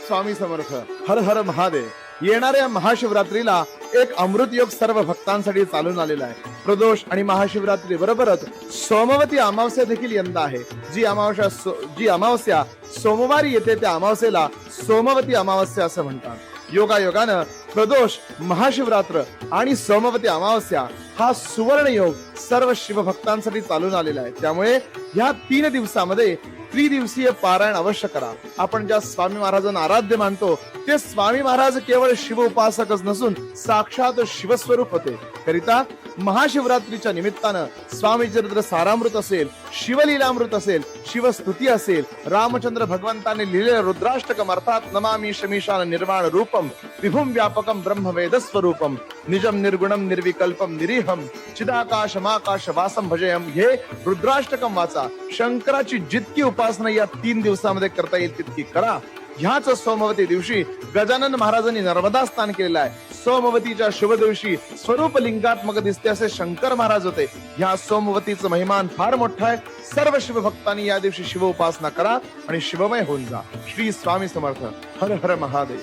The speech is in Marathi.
स्वामी समर्थ. हर हर महादेव. येणाऱ्या महाशिवरात्रीला एक अमृत योग सर्व भक्तांसाठी चालून आलेला आहे. प्रदोष आणि महाशिवरात्री बरोबरच सोमवती अमावस्या देखील यंदा आहे. जी अमावस्या सोमवारी येते त्या अमावस्येला सोमवती अमावस्या असं म्हणतात. योगायोगानं प्रदोष, महाशिवरात्र आणि सोमवती अमावस्या हा सुवर्ण योग सर्व शिवभक्तांसाठी चालून आलेला आहे. त्यामुळे या 3 दिवसामध्ये त्रिदिवसीय पारायण अवश्य करा. आपण ज्या स्वामी महाराजांना आराध्य मानतो ते स्वामी महाराज केवळ शिव उपासकच नसून साक्षात शिवस्वरूप होते. करिता महाशिवरात्रीच्या निमित्तानं स्वामी चरित्र सारामृत असेल, शिवलीलामृत असेल, शिवस्तुती असेल, रामचंद्र भगवंताने लिहिलेलं रुद्राष्टकम अर्थात नमामि शमीशान निर्वाण रूपम विभुम व्यापकम ब्रह्मवेद स्वरूपम निजम निर्गुणम निर्विकल्पम निरीहम चिदाकाशमाकाश वासम भजयम हे रुद्राष्टकम वाचा. शंकराची जितकी उपासना या 3 दिवसामध्ये करता येईल तितकी करा. ह्याच सोमवती दिवशी गजानन महाराजांनी नर्मदा स्नान केलेलं आहे. सोमवतीच्या शुभ दिवशी स्वरूप लिंगात्मक दिसते असे शंकर महाराज होते. ह्या सोमवतीचं महिमान फार मोठा आहे. सर्व शिवभक्तांनी या दिवशी शिव उपासना करा आणि शिवमय होऊन जा. श्री स्वामी समर्थ. हर हर महादेव.